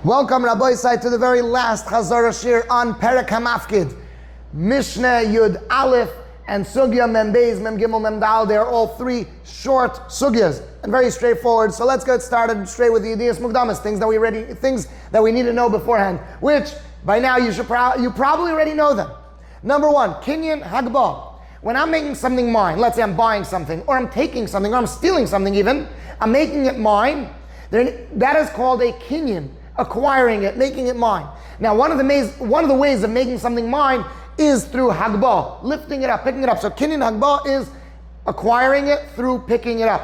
Welcome, Rabbi Isai, to the very last Chazara Shiur on Perek HaMafkid. Mishnah, Yud Aleph, and Sugya, Mem Beis, Mem Gimel, Mem Dal. They are all three short sugyas and very straightforward. So let's get started straight with the Yedias Mukdamas, things that we need to know beforehand, which by now you probably already know them. Number one, Kinyan Hagbah. When I'm making something mine, let's say I'm buying something, or I'm taking something, or I'm stealing something even, I'm making it mine, then that is called a Kinyan. Acquiring it, making it mine. Now, one of the ways of making something mine is through hagbah, lifting it up, picking it up. So kinyan hagbah is acquiring it through picking it up.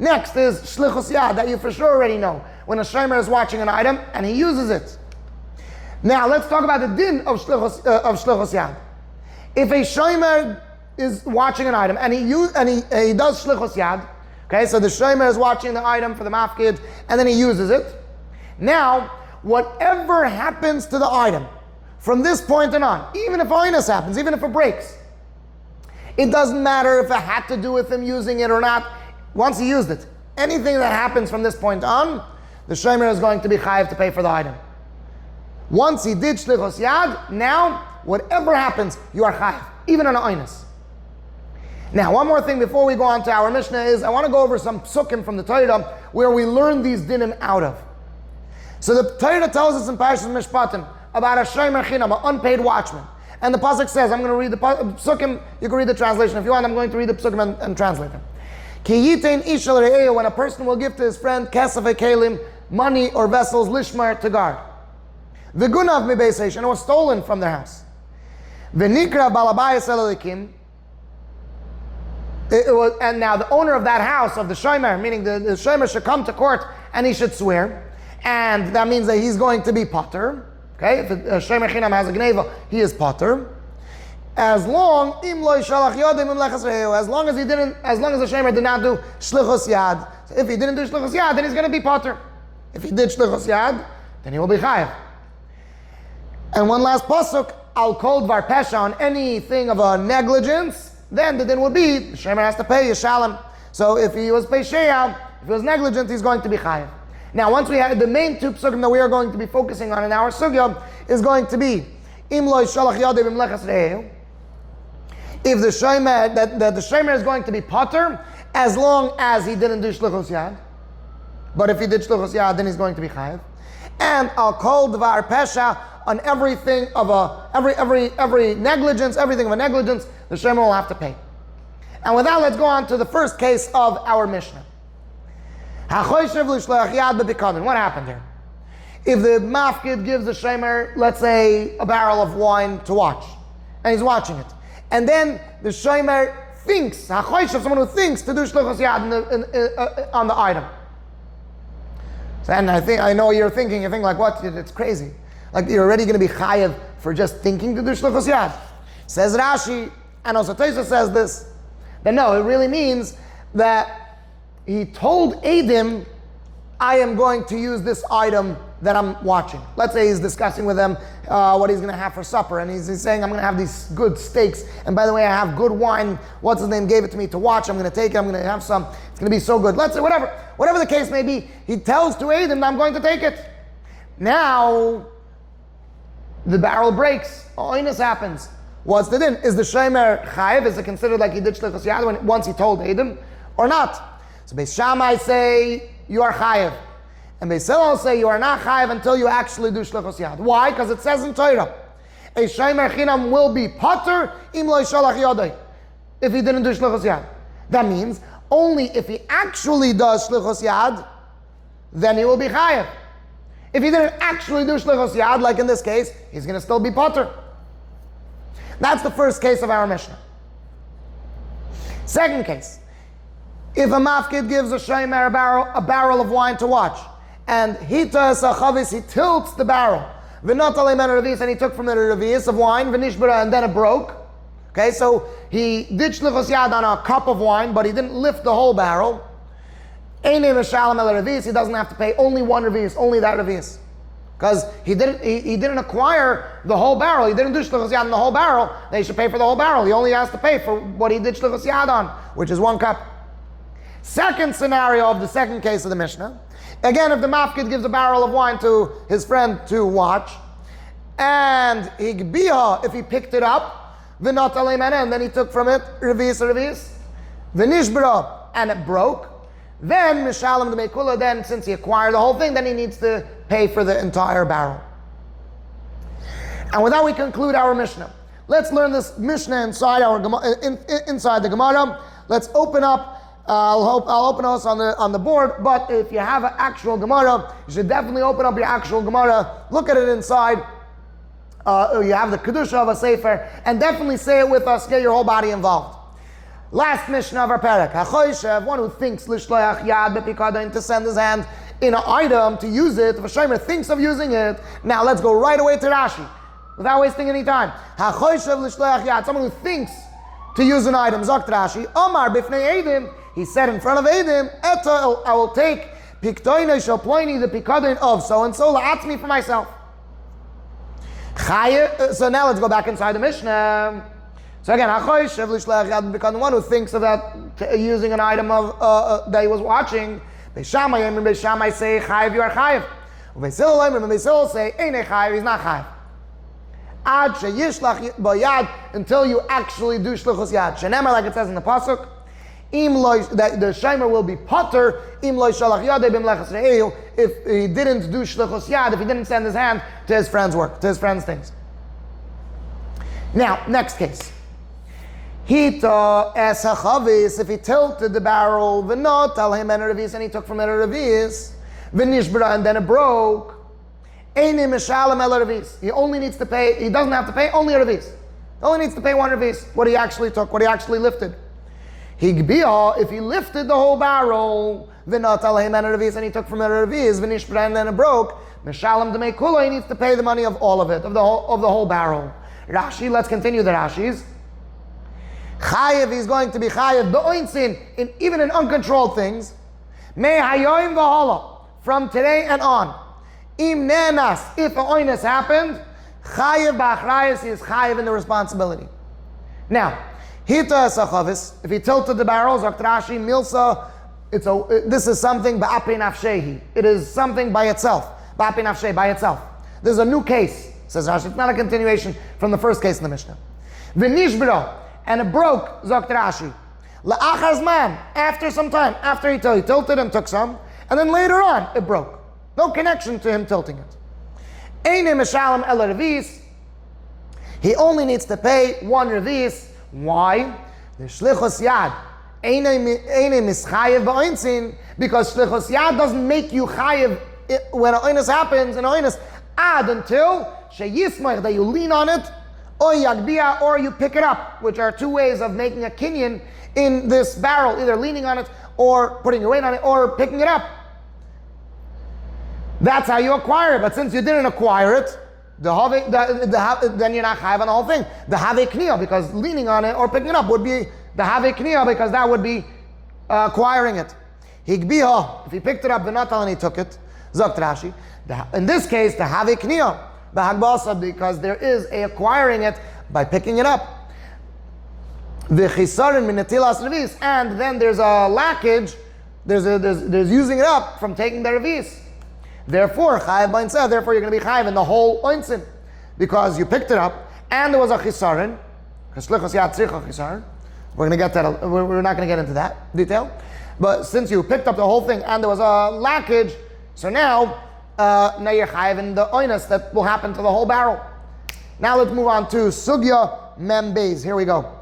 Next is shlichus yad, that you for sure already know. When a shomer is watching an item and he uses it. Now, let's talk about the din of shlichus yad. If a shomer is watching an item and he does shlichus yad, okay, so the shomer is watching the item for the mafkid and then he uses it. Now, whatever happens to the item from this point on, even if oinus happens, even if it breaks, it doesn't matter if it had to do with him using it or not. Once he used it, anything that happens from this point on, the shomer is going to be chayiv to pay for the item. Once he did shlichus yad, now whatever happens, you are chayiv, even on oinus. Now, one more thing before we go on to our Mishnah is I want to go over some psukim from the Torah where we learn these dinim out of. So the Torah tells us in Parshas Mishpatim about a shomer chinam, an unpaid watchman. And the pasuk says, I'm going to read the psukim, you can read the translation if you want, I'm going to read the psukim and translate them. Ki yitain ish al re'ehu, when a person will give to his friend kesef kelim, money or vessels, lishmar, to guard. V'gunav mi beis eish, and it was stolen from their house. V'nikra balabayis elalikim, and now the owner of that house, of the shomer, meaning the shomer should come to court and he should swear. And that means that he's going to be potter. Okay, if a shomer chinam has a gneva, he is potter. As long as the shomer did not do shlichus yad. So if he didn't do shlichus yad, then he's going to be potter. If he did shlichus yad, then he will be chayav. And one last pasuk, al kol dvar pesha, on anything of a negligence, then the din would be the shomer has to pay yishalem. So if he was pesheya, if he was negligent, he's going to be chayav. Now, once we have the main two psukim that we are going to be focusing on in our sugya is going to be im lo yishalach yadeh b'mlechas re'ehu. If the shomer that the shomer is going to be potter as long as he didn't do shlichus yad, but if he did shlichus yad, then he's going to be chayav. And al kol dvar pesha, on everything of every negligence, everything of a negligence, the shomer will have to pay. And with that, let's go on to the first case of our Mishnah. What happened here? If the mafkid gives the shomer, let's say, a barrel of wine to watch, and he's watching it, and then the shomer thinks, someone who thinks to do shlichus yad on the item. And I know you're thinking, you think like, what? It's crazy. Like you're already going to be chayav for just thinking to do shlichus yad. Says Rashi, and also Tosha says this, that no, it really means that he told Adim, I am going to use this item that I'm watching. Let's say he's discussing with them what he's going to have for supper, and he's saying, I'm going to have these good steaks, and by the way, I have good wine. What's his name gave it to me to watch. I'm going to take it. I'm going to have some. It's going to be so good. Let's say whatever the case may be, he tells to Adim, I'm going to take it. Now, the barrel breaks. Oinus happens. What's the din? Is the shomer chayiv? Is it considered like he did shlichus yad once he told Adim, or not? So Beis Shammai say you are chayiv, and Beis Hillel say you are not chayiv until you actually do shlichus yad. Why? Because it says in Torah, a shomer chinam will be potter im lo yishalach yadeh, if he didn't do shlichus yad. That means only if he actually does shlichus yad, then he will be chayiv. If he didn't actually do shlichus yad, like in this case, he's going to still be potter. That's the first case of our Mishnah. Second case. If a mafkid gives a shomer a barrel of wine to watch, and he tilts the barrel, and he took from the revius of wine, and then it broke. Okay, so he did shlichus yad on a cup of wine, but he didn't lift the whole barrel. He doesn't have to pay only one revius, only that revius. Because he didn't acquire the whole barrel. He didn't do shlichus yad on the whole barrel. They should pay for the whole barrel. He only has to pay for what he did shlichus yad on, which is one cup. Second scenario of the second case of the Mishnah Again, if the mafkid gives a barrel of wine to his friend to watch, and higbiha, if he picked it up, v'not alei mena, and then he took from it revis, v'nishbra, and it broke, then mishalem the mekula, then since he acquired the whole thing, then he needs to pay for the entire barrel. And with that we conclude our Mishnah. Let's learn this Mishnah inside our inside the Gemara. Let's open up. I'll open us on the board. But if you have an actual Gemara, you should definitely open up your actual Gemara. Look at it inside. You have the kedusha of a sefer, and definitely say it with us. Get your whole body involved. Last Mishnah of our parak. Hachoyshev, one who thinks lishloach yad bepikadon, to send his hand in an item to use it. If a shomer thinks of using it, now let's go right away to Rashi, without wasting any time. Hachoyshev lishloach yad, someone who thinks to use an item. Zok Rashi, Omar bifnei edim, he said in front of edim, Eta, I will take piktoinei shel ploini, the pikadon of so and so, la'atzmi, for myself. So now let's go back inside the Mishnah. So again, because the one who thinks of that using an item of that he was watching, Beis Shammai say chayiv, you are chayiv. Beis Hillel say einei chayiv, he's not chayiv. Ad sheyishlach bayad, until you actually do shlichus yad. Shenemar, like it says in the pasuk, that the shomer will be potter im lo shalach yadei b'mlechas re'eu, if he didn't do shlichus yad, if he didn't send his hand to his friend's work, to his friend's things. Now, next case. Hita es hachavis, if he tilted the barrel, v'not al him en revis, and he took from it a revis, v'nishbra, and then it broke, eini mishalem el revis. He only needs to pay, he doesn't have to pay, only a revis. He only needs to pay one revis, what he actually took, what he actually lifted. Higbiha, if he lifted the whole barrel, v'not al him en revis, and he took from it a revis, v'nishbra, and then it broke, mishalem demei kula, he needs to pay the money of all of it, of the whole barrel. Rashi, let's continue the Rashis. Chayev, he's going to be chayev b'oinsin, even in uncontrolled things. Me hayoim v'hala, from today and on. Im nenas, if a oinus happened, chayev b'achrayis, he is chayev in the responsibility. Now, hita esachavis, if he tilted the barrels, Rashi milsa, this is something ba'api nafshehi. It is something by itself, ba'api nafshei, by itself. This is a new case, says Rashi. It's not a continuation from the first case in the Mishnah. V'nishbira, and it broke, Zok Rashi. La'achar zman, after some time, after he tilted and took some, and then later on it broke. No connection to him tilting it. Einei mishalem el revis, he only needs to pay one revis. Why? The shlichus yad. Einei mischayev ba'oinsin, because shlichus yad doesn't make you chayev when an oinus happens, and an oinus ad until sheyismach, that you lean on it, or agbiha, or you pick it up, which are two ways of making a kinyan in this barrel, either leaning on it, or putting your weight on it, or picking it up. That's how you acquire it. But since you didn't acquire it, then you're not chayav on the whole thing. The have kniya, because leaning on it or picking it up would be the have kniya, because that would be acquiring it. Higbiha, if he picked it up, the natal, and he took it, Zok Rashi. In this case, the have kniya, because there is a acquiring it by picking it up. The chisaron min netilas revis, and then there's a lackage, there's using it up from taking the revis. Therefore, chayav b'intzeh, therefore you're going to be chayav in the whole oinsin, because you picked it up and there was a chisaron. We're going to get that. We're not going to get into that detail, but since you picked up the whole thing and there was a lackage, so now you're chayav in the oinus that will happen to the whole barrel. Now let's move on to וסוגיא mem beis. Here we go.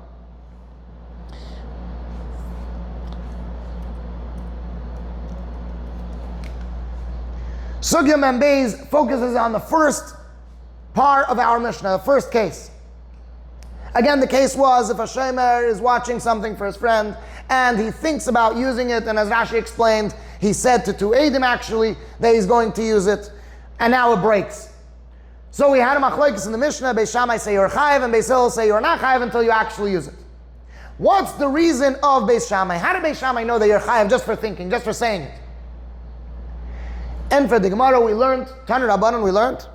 וסוגיא mem beis focuses on the first part of our Mishnah, the first case. Again, the case was if a shomer is watching something for his friend and he thinks about using it, and as Rashi explained, he said to two Eidim actually that he's going to use it, and now it breaks. So we had a machlokes in the Mishnah. Beis Shammai say you're chayiv, and Beis Hillel say you're not chayiv until you actually use it. What's the reason of Beis Shammai? How did Beis Shammai know that you're chayiv just for thinking, just for saying it? And for the Gemara we learned, Tanu Rabbanan we learned,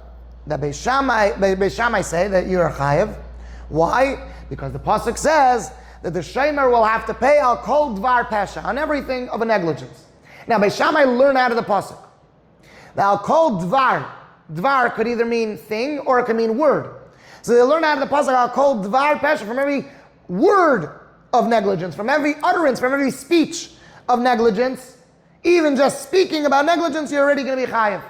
that Beis Shammai say that you're chayiv. Why? Because the pasuk says that the shomer will have to pay al kol dvar pesha, on everything of a negligence. Now Beis Shammai learned out of the pasuk. that I'll call dvar. Dvar could either mean thing or it could mean word. So they learn out of the pasuk, I'll call dvar pesha, from every word of negligence, from every utterance, from every speech of negligence. Even just speaking about negligence, you're already going to be chayiv.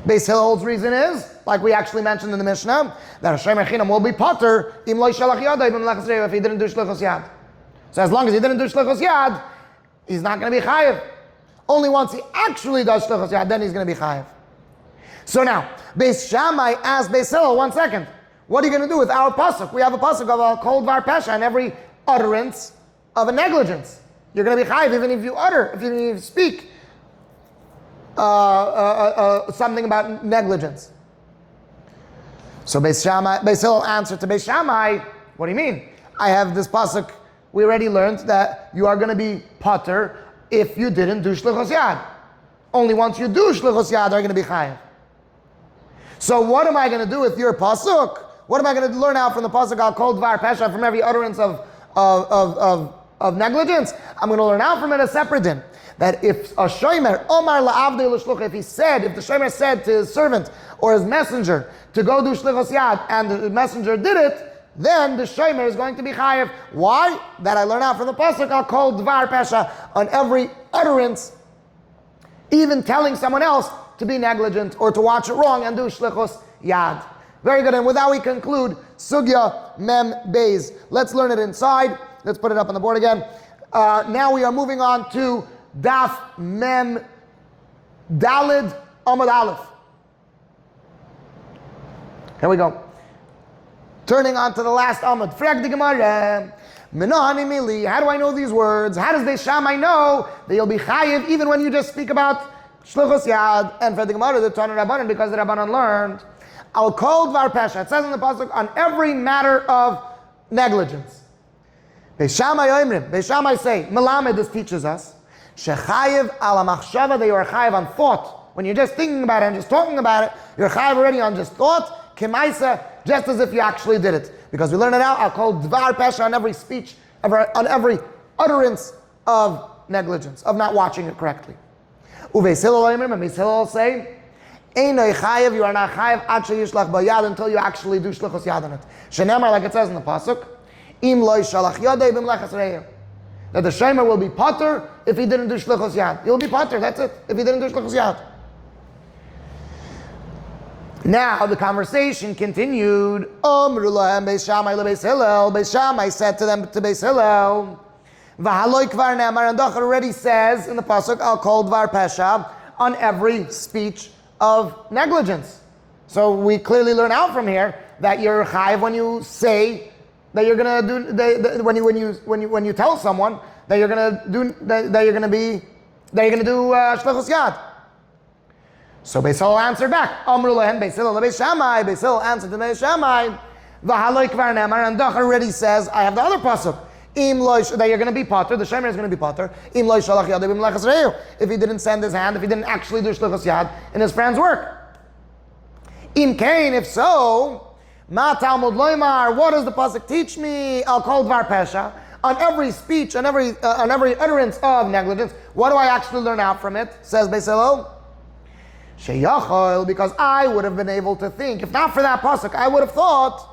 Beis Hillel's reason is, like we actually mentioned in the Mishnah, that a shomer chinam will be potter im lo shalach yadai b'melachas re'ah, if he didn't do shlichus yad. So as long as he didn't do shlichus yad, he's not going to be chayiv. Only once he actually does shlichus yad, then he's going to be chayiv. So now, Beis Shammai asked Beis Hillel, 1 second, what are you going to do with our pasuk? We have a pasuk of a kol dvar pesha, and every utterance of a negligence. You're going to be chayiv even if you utter, if you speak something about negligence. So Beis Hillel answered to Beis Shammai, what do you mean? I have this pasuk, we already learned that you are going to be potter if you didn't do shlichus yad. Only once you do shlichus yad are you going to be chayiv. So what am I going to do with your pasuk? What am I going to learn out from the pasuk, I'll call dvar pesha, from every utterance of negligence? I'm going to learn out from it a separate din. That if a shomer, Omar la'avdei l'shlucha, if the shomer said to his servant or his messenger to go do shlichus yad, and the messenger did it, then the shomer is going to be chayiv. Why? That I learn out from the pasuk, I'll call dvar pesha, on every utterance, even telling someone else to be negligent or to watch it wrong and do shlichus yad. Very good, and with that we conclude Sugya Mem Beis. Let's learn it inside. Let's put it up on the board again. Now we are moving on to Daf Mem Dalid Amud Aleph. Here we go. Turning on to the last Amud. Frag the Gemara. Mנהני מילי. How do I know these words? How does Beis Shammai know that you'll be chayiv even when you just speak about shlichus yad? And for the Gemara, the Tana Rabbanan, because the Rabbanan learned, I'll call dvar pesha. It says in the pasuk, on every matter of negligence. Beis Shammai say, Melamed, this teaches us, shechayiv ala machshava, that you are chayiv on thought. When you're just thinking about it and just talking about it, you're chayiv already on just thought, kemaisa, just as if you actually did it. Because we learn it out, I'll call dvar pesha on every speech, on every utterance of negligence, of not watching it correctly. Beis Hillel say, Einoi chayiv, you are not chayiv ad sheyishlach bayad, until you actually do shlichus yad on it. Shenemar, like it says in the pasuk, im lo yishalach yadei b'melachas re'ah, that the shomer will be potter if he didn't do shlichus yad. He'll be potter, that's it, if he didn't do shlichus yad. Now the conversation continued. Amru lahem Beis Shammai leBeis Hillel. Beis Shammai said to them, to Beis Hillel, v'haloi kvar ne'amar, and Dach already says in the pasuk, I'll call dvar pesha on every speech of negligence. So we clearly learn out from here that you're chayiv when you say that you're gonna do, when you tell someone that you're gonna do shlichus yad. So Beis Hillel answered back. Amru lahem Beis Hillel leBeis Shammai. Beis Hillel answered to Beis Shammai, v'haloi kvar ne'amar, and Dach already says, I have the other pasuk, that you're going to be potter, the shomer is going to be potter, im lo yishalach yadei b'melachas re'ah, if he didn't send his hand, if he didn't actually do shlichus yad in his friend's work. Im kain, if so, ma talmud loymar, what does the pasuk teach me? I'll call dvar pesha on every speech, on every utterance of negligence. What do I actually learn out from it? Says Beis Hillel, sheyachol, because I would have been able to think, if not for that pasuk, I would have thought,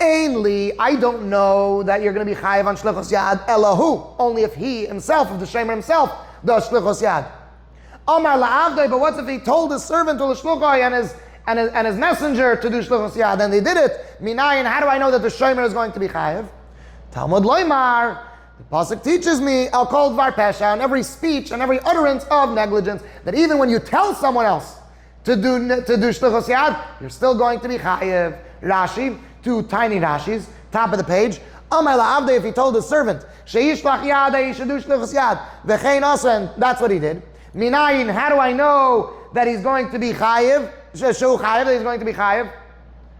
ainly, I don't know that you're going to be chayiv on shlichus yad elahu, only if he himself, if the shomer himself does shlichus yad. Amar la'avdei, but what if he told his servant or the shluchai and his messenger to do shlichus yad, and they did it? Minayin, how do I know that the shomer is going to be chayiv? Talmud loymar, the pasuk teaches me, I'll call dvar pesha on every speech and every utterance of negligence, that even when you tell someone else to do shlichus yad, you're still going to be chayiv. Rashi, two tiny Rashis, top of the page. Amar la'avdei, if he told his servant, sheyishlach yadei, he should do shlichus yad, v'chein asa, and that's what he did. Minayin, how do I know that he's going to be chayiv? Sheshu chayiv, that he's going to be chayiv,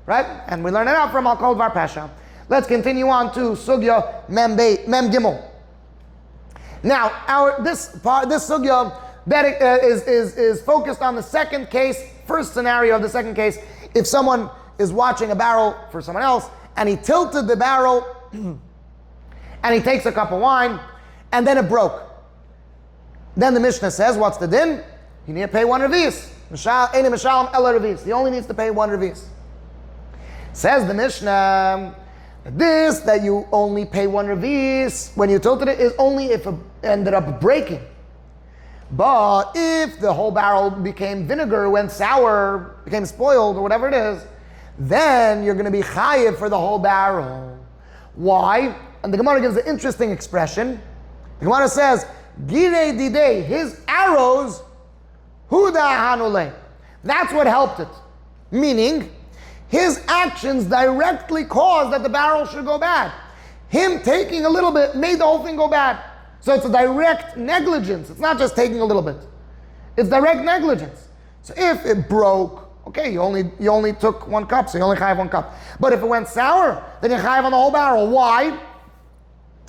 right? And we learn it out from I'll call dvar pesha. Let's continue on to Sugya Mem Gimel. Now, this Sugya is focused on the second case, first scenario of the second case. If someone is watching a barrel for someone else, and he tilted the barrel, and he takes a cup of wine, and then it broke. Then the Mishnah says, what's the din? you need to pay 1 revis. He only needs to pay 1 revis. Says the Mishnah, this that you only pay 1 revis when you tilted it is only if it ended up breaking. But if the whole barrel became vinegar, went sour, became spoiled, or whatever it is, then you're going to be chayiv for the whole barrel. Why? And the Gemara gives an interesting expression. The Gemara says, Girei didei, his arrows, huda hanule. That's what helped it. Meaning, his actions directly caused that the barrel should go bad. Him taking a little bit made the whole thing go bad. So it's a direct negligence. It's not just taking a little bit. It's direct negligence. So if it broke, okay, you only took 1 cup, so you only chayiv 1 cup. But if it went sour, then you chayiv on the whole barrel. Why?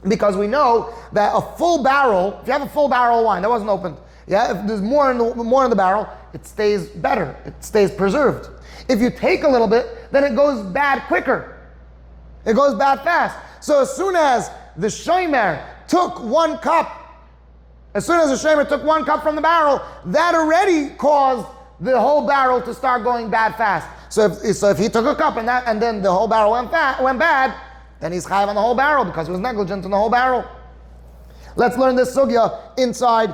Because we know that a full barrel, if you have a full barrel of wine that wasn't opened, yeah, if there's more in the barrel, it stays better. It stays preserved. If you take a little bit, then it goes bad quicker. It goes bad fast. So as soon as the shomer took 1 cup, took 1 cup from the barrel, that already caused the whole barrel to start going bad fast. So if he took a cup and then the whole barrel went bad, then he's chayiv on the whole barrel because he was negligent in the whole barrel. Let's learn this sugya inside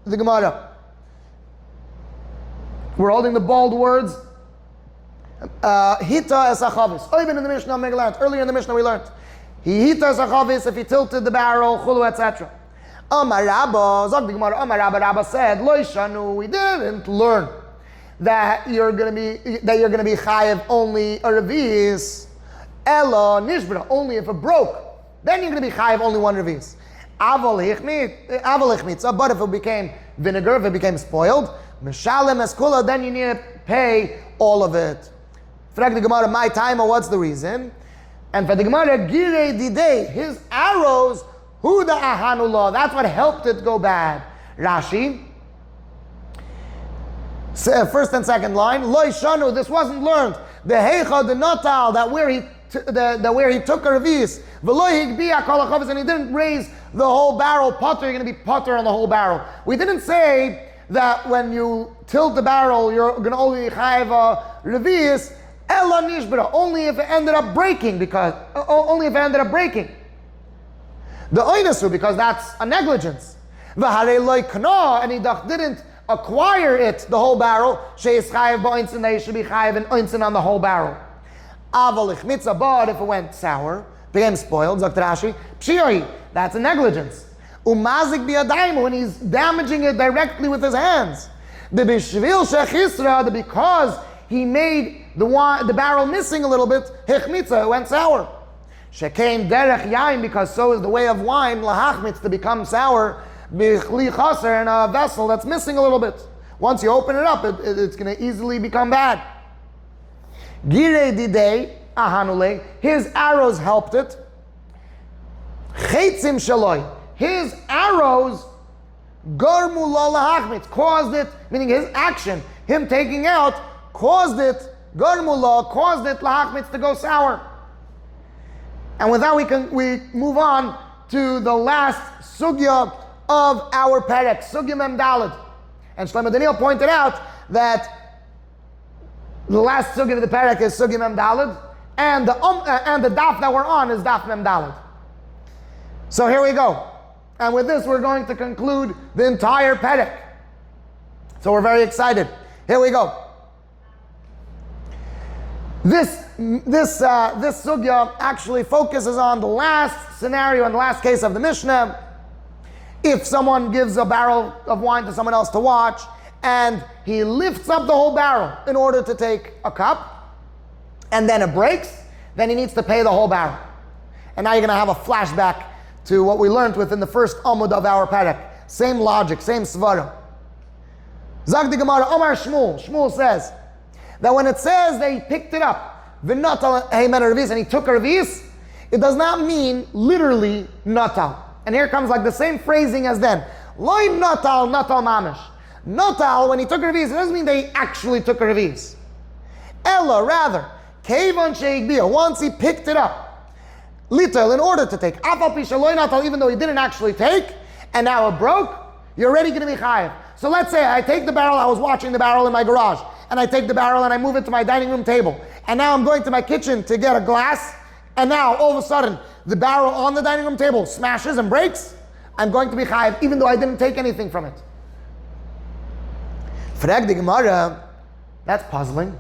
the Gemara. We're holding the bold words. Hita es achavis. Even in the Mishnah, earlier in the Mishnah we learned. He hita es achavis if he tilted the barrel, chulu, etc. Amar Rabba, Zog the Gemara, Amar Rabba said, Lo ishanu, we didn't learn that you're gonna be chayiv only a revis, ela nishbra, only if it broke. Then you're gonna be chayiv only 1 revis. Aval ichmitza, but if it became vinegar, if it became spoiled, mishalem eskula, then you need to pay all of it. For the Gemara, my timer, what's the reason? And for the Gemara, girei didei, his arrows, huda ahanullah, that's what helped it go bad. Rashi, first and second line, lo ishanu, this wasn't learned. The heicha, the notal, that where he took a revis, v'lo higbiya kol hachavis, and he didn't raise the whole barrel, potter, you're going to be potter on the whole barrel. We didn't say that when you tilt the barrel, you're going to only chayiv a revis, ela nishbra, only if it ended up breaking, The oinasu, because that's a negligence. V'harei lo ikna, and he didn't acquire it, the whole barrel, sheis chayiv ba'oinsin, that he should be chayiv and oinsin on the whole barrel. Aval ichmitza, but if it went sour, became spoiled, Dr. Rashi, pshiri, that's a negligence. Umazik biyadayim, when he's damaging it directly with his hands. The bishvil shechisra, because he made the barrel missing a little bit, hichmitza, it went sour. Shekein derech yain, because so is the way of wine, lahachmitz, to become sour, bichli chaser, in a vessel that's missing a little bit. Once you open it up, it's going to easily become bad. Girei didei ahanule, his arrows helped it. Cheitzim shaloi, his arrows garmu lo lahachmitz, caused it, meaning his action, him taking out, caused it lahachmitz to go sour. And with that we move on to the last sugya of our perek, sugya mem daled. And Shlomo Daniel pointed out that the last sugya of the perek is sugya mem daled, and the daf that we're on is daf mem daled. So here we go. And with this we're going to conclude the entire perek. So we're very excited. Here we go. This sugya actually focuses on the last scenario and the last case of the Mishnah. If someone gives a barrel of wine to someone else to watch, and he lifts up the whole barrel in order to take a cup, and then it breaks, then he needs to pay the whole barrel. And now you're going to have a flashback to what we learned within the first amud of our perek. Same logic, same svara. Zag the Gemara, Omar Shmuel. Shmuel says that when it says that he picked it up, v'natal heimen revis, and he took a revis, it does not mean literally natal. And here comes like the same phrasing as then. Loi natal mamish. Natal, when he took a revis, it doesn't mean that he actually took a revis. Ella, rather, kevon sheigbiya, once he picked it up, litel, in order to take, afal pisha loi natal, even though he didn't actually take, and now it broke, you're already going to be chayiv. So let's say I take the barrel, I was watching the barrel in my garage, and I take the barrel and I move it to my dining room table. And now I'm going to my kitchen to get a glass, and now all of a sudden the barrel on the dining room table smashes and breaks. I'm going to be chayiv even though I didn't take anything from it. Frag the Gemara, that's puzzling.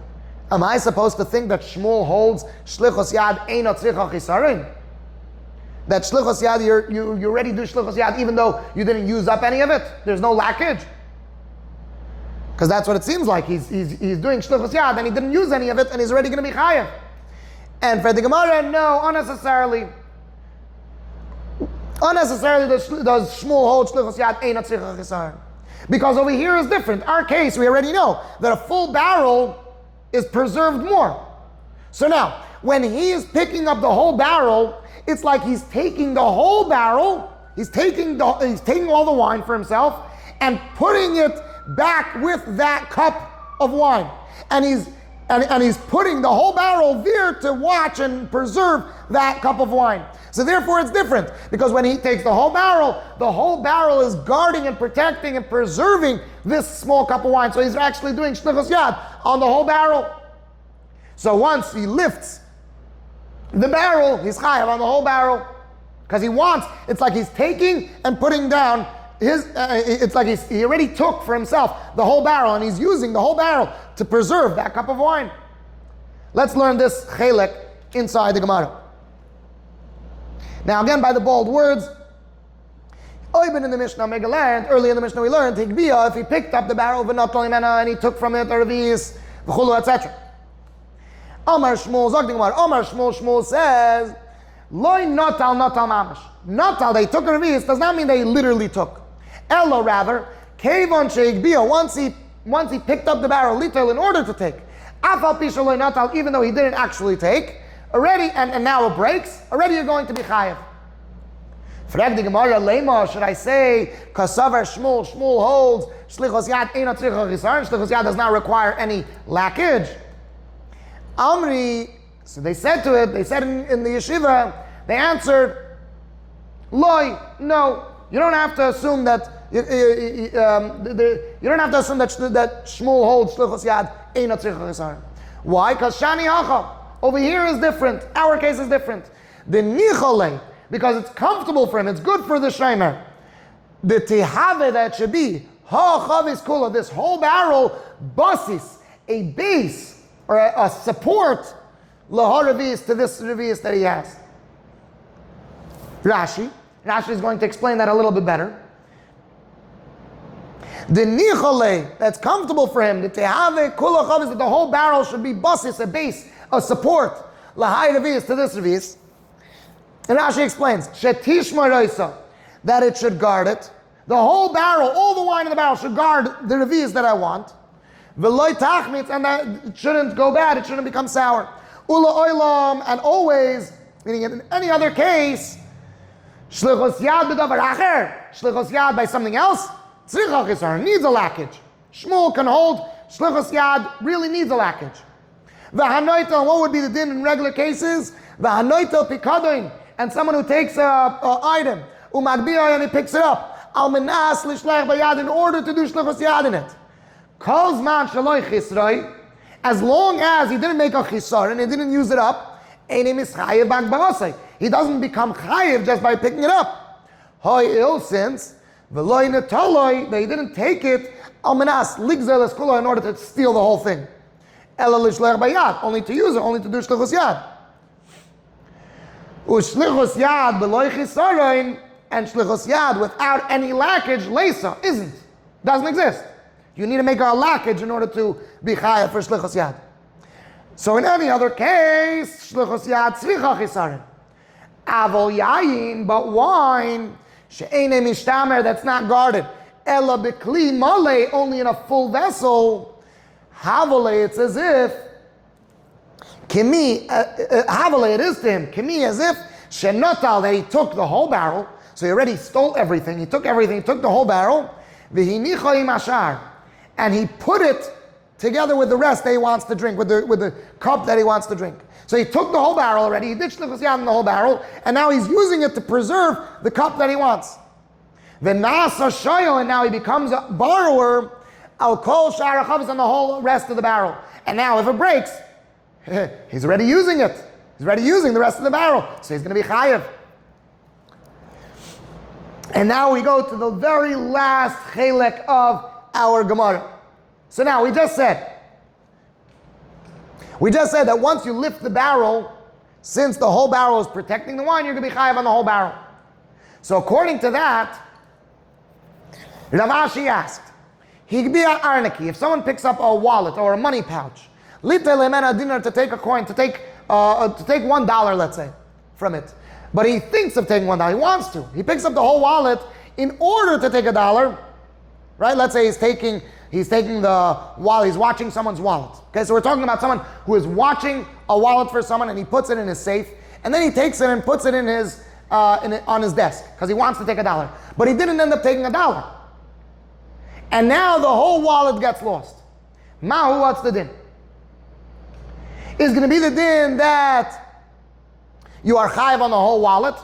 Am I supposed to think that Shmuel holds shlichus yad eino tzricha chisarin? That shlichus yad, you already do shlichus yad even though you didn't use up any of it? There's no lackage? Because that's what it seems like. He's doing shlichus yad and he didn't use any of it and he's already going to be chayav. And for the Gemara, no, unnecessarily. Unnecessarily does Shmuel hold shlichus yad eino tzricha chisarin. Because over here is different. Our case, we already know that a full barrel is preserved more. So now, when he is picking up the whole barrel, it's like he's taking the whole barrel, he's taking all the wine for himself and putting it back with that cup of wine. And he's putting the whole barrel there to watch and preserve that cup of wine. So therefore it's different, because when he takes the whole barrel is guarding and protecting and preserving this small cup of wine. So he's actually doing shlichus yad on the whole barrel. So once he lifts the barrel, he's chayav on the whole barrel, because it's like he's taking and putting down it's like he already took for himself the whole barrel, and he's using the whole barrel to preserve that cup of wine. Let's learn this chelek inside the Gemara. Now again, by the bold words, in the Mishnah, early in the Mishnah we learned, Higbiya, if he picked up the barrel and he took from it a revi'is, etc. Amar Shmuel, Zog the Gemara, Amar Shmuel says, Loi notal mamash. Notal, they took a revi'is, does not mean they literally took. Ella, rather, Kevon she'igbiya, once he picked up the barrel, litel, in order to take. Afal pisha loi notal, even though he didn't actually take, already, and now it breaks, already you're going to be chayav. Frag the Gemara, lema, should I say, kasavar Shmuel holds, shlichus yad eino tzricha chisaron, shlichus yad does not require any lackage. Amri, so they said in the yeshiva, they answered, Loi, no, you don't have to assume that you don't have to assume that Shmuel holds shlichus yad eino tzricha chisaron. Why? Because shani hacha. Over here is different. Our case is different. The nichole, because it's comfortable for him, it's good for the shomer. The tehave that should be ha chavis kula, this whole barrel, basis, a base or a support lahar revi'is, to this revi'is that he has. Rashi is going to explain that a little bit better. The nichole, that's comfortable for him, the tehave kula chavis, that the whole barrel should be basis, a base, a support, lahai revi'is, to this revi'is. And Rashi explains, shetishma roisa, that it should guard it. The whole barrel, all the wine in the barrel should guard the revi'is that I want. V'loi tachmitz, and that it shouldn't go bad, it shouldn't become sour. Ula oilam, and always, meaning in any other case, shlichus yad b'davar acher, shlichus yad by something else, tzricha chisar, needs a lackage. Shmuel can hold, shlichus yad really needs a lackage. V'hanoitel, what would be the din in regular cases? V'hanoitel pikadon, and someone who takes a item, umagbiya, and he picks it up, al menas lishlech bayad, in order to do shlichus yad in it. Kol zman shaloi chisroi, as long as he didn't make a chisar and he didn't use it up, einim is chayev b'agbarosai. He doesn't become chayev just by picking it up. Hoi ill since v'loi netoloi, that he didn't take it, al menas ligzel eskulo, in order to steal the whole thing. Ela lishlech bayad, only to use it, only to do shlichus yad. Ushlichus yad b'loi chisaron, and shlichus yad without any lackage, leisa, doesn't exist. You need to make a lackage in order to be chayav for shlichus yad. So in any other case, shlichus yad tzricha chisaron. Avol yayin, but wine, she'ene mishtamer, that's not guarded. Ela b'kli male, only in a full vessel. Havole, it's as if, kimi, havole, it is to him, kimi, as if, shenotal, that he took the whole barrel, so he already stole everything, he took the whole barrel, v'hinicha im ashar, and he put it together with the rest that he wants to drink, with the cup that he wants to drink. So he took the whole barrel already, he did shlichus yad in the whole barrel, and now he's using it to preserve the cup that he wants. V'nasa shoyo, and now he becomes a borrower, al kol shara chavos, on the whole rest of the barrel. And now if it breaks, he's already using it. He's already using the rest of the barrel, so he's going to be chayiv. And now we go to the very last chelek of our Gemara. So now we just said that once you lift the barrel, since the whole barrel is protecting the wine, you're going to be chayiv on the whole barrel. So according to that, Rav Ashi asked, Higbiya arnaki, if someone picks up a wallet or a money pouch, lite lemena dinar, to take a coin, to take $1, let's say, from it. But he thinks of taking $1. He wants to. He picks up the whole wallet in order to take $1, right? Let's say he's taking the wallet. He's watching someone's wallet. Okay, so we're talking about someone who is watching a wallet for someone, and he puts it in his safe, and then he takes it and puts it in his on his desk because he wants to take $1. But he didn't end up taking $1, and now the whole wallet gets lost. Mahu, what's the din? Is going to be the din that you are chayiv on the whole wallet,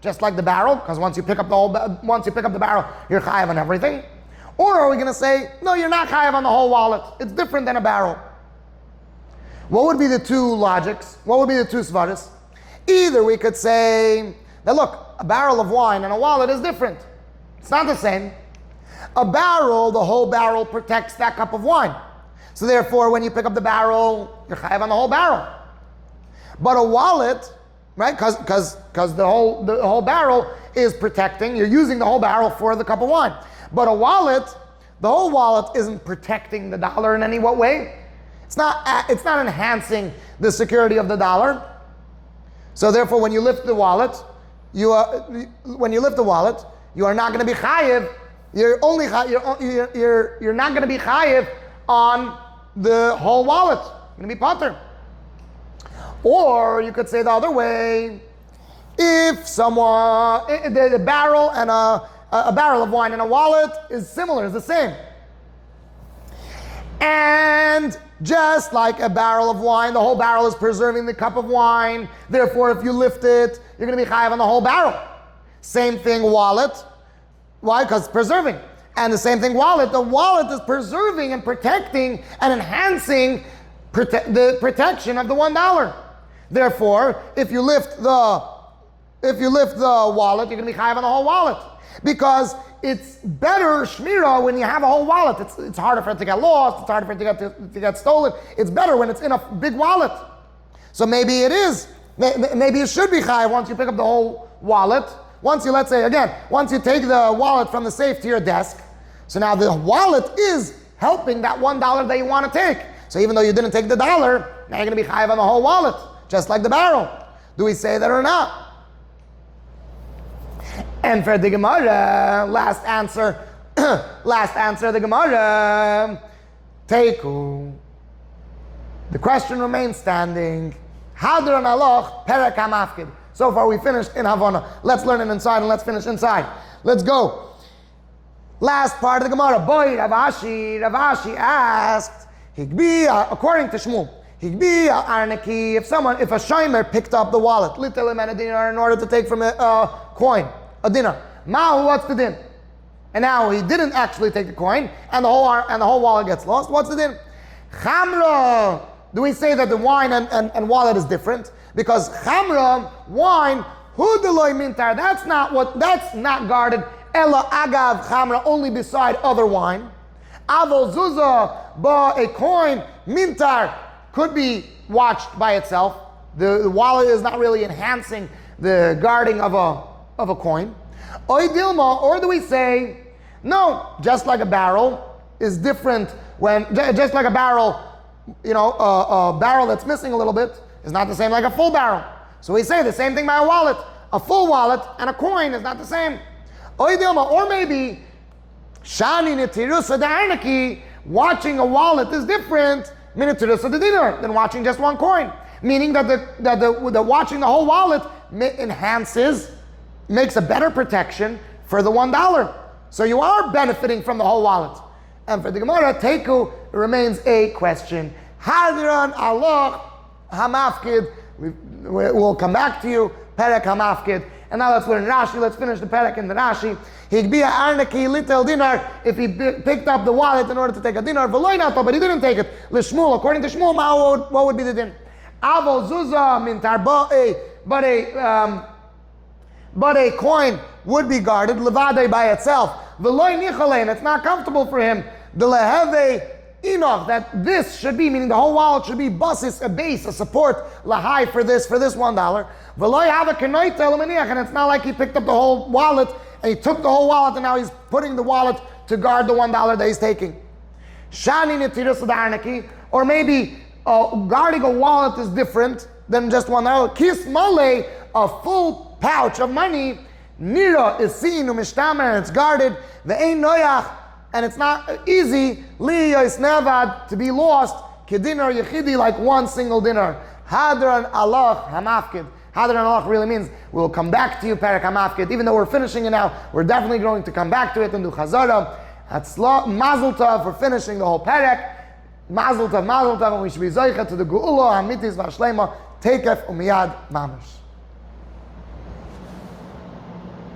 just like the barrel, because once you pick up the barrel, you're chayiv on everything. Or are we going to say, no, you're not chayiv on the whole wallet. It's different than a barrel. What would be the two logics? What would be the two svaras? Either we could say that, look, a barrel of wine and a wallet is different. It's not the same. A barrel, the whole barrel protects that cup of wine. So therefore, when you pick up the barrel, you're chayiv on the whole barrel. But a wallet, right? Because the whole barrel is protecting. You're using the whole barrel for the cup of wine. But a wallet, the whole wallet isn't protecting the dollar in any what way. It's not enhancing the security of the dollar. So therefore, when you lift the wallet, you are not going to be chayiv. You're not going to be chayiv on the whole wallet. You're going to be pater. Or you could say the other way: if the barrel and a barrel of wine and a wallet is similar, is the same. And just like a barrel of wine, the whole barrel is preserving the cup of wine. Therefore, if you lift it, you're going to be chayiv on the whole barrel. Same thing, wallet. Why? Because it's preserving. And the same thing, wallet. The wallet is preserving and protecting and enhancing the protection of the $1. Therefore, if you lift the wallet, you're going to be chayiv on the whole wallet. Because it's better shmira when you have a whole wallet. It's harder for it to get lost. It's harder for it to get stolen. It's better when it's in a big wallet. So maybe it is. Maybe it should be chayiv once you pick up the whole wallet. Once you take the wallet from the safe to your desk. So now the wallet is helping that $1 that you want to take. So even though you didn't take the dollar, now you're going to be chayiv on the whole wallet, just like the barrel. Do we say that or not? And for the Gemara, last answer, the Gemara, Teiku. The question remains standing. Hadran aloch perek hamafkid. So far we finished in Havana. Let's learn it inside and let's finish inside. Let's go. Last part of the Gemara. Boy, Rav Ashi asked, Higbiya, according to Shmuel, Higbiya arnaki, if a shomer picked up the wallet, little dinar, in order to take from a coin, a dinar. Mahu, what's the din? And now he didn't actually take the coin, and the whole wallet gets lost. What's the din? Chamra. Do we say that the wine and wallet is different? Because chamra, wine, hudeloi mintar, that's not guarded. Ela agav chamra, only beside other wine. Avol zuzah, but a coin, mintar, could be watched by itself. The wallet is not really enhancing the guarding of a coin. Oy dilma, or do we say, no, just like a barrel is different just like a barrel, a barrel that's missing a little bit is not the same like a full barrel. So we say the same thing by a wallet. A full wallet and a coin is not the same. Oy dilma, or maybe shani netirusa da'arnaki, watching a wallet is different minitirusa de dinar than watching just one coin. Meaning that the watching the whole wallet makes a better protection for the $1. So you are benefiting from the whole wallet. And for the Gemara, Teiku remains a question. Hadran aloch hamafkid. We'll come back to you. Perek hamafkid. And And now let's learn Rashi. Let's finish the parak in the Rashi. Higbiya arneki litel dinar. If he picked up the wallet in order to take a dinar, v'loy nato, but he didn't take it. L'shmuel, according to Shmuel, what would be the din? Avo zuzah min tarbo'e, but a coin would be guarded levade by itself. V'loy nichale, and it's not comfortable for him. The leheve enoch, that this should be, meaning the whole wallet should be basis, a base, a support, lahai for this $1. V'loy have a kenoite elemaniach, and it's not like he picked up the whole wallet and he took the whole wallet and now he's putting the wallet to guard the $1 that he's taking. Shani netiras adarnaki, or maybe guarding a wallet is different than just $1. Kis male, a full pouch of money, nira is seen umishtamer, and it's guarded. Ve'ein noyach, and it's not easy li yoisnevad, to be lost, kedinar yechidi, like one single dinar. Hadran Allah hamafkid. Hadran Allah really means we'll come back to you, parak hamafkid. Even though we're finishing it now, we're definitely going to come back to it and do chazara. Mazel tov for finishing the whole parak. Mazel tov, and we should be zoicha to the geula hamitis v'ashlema teikef umiyad mamash.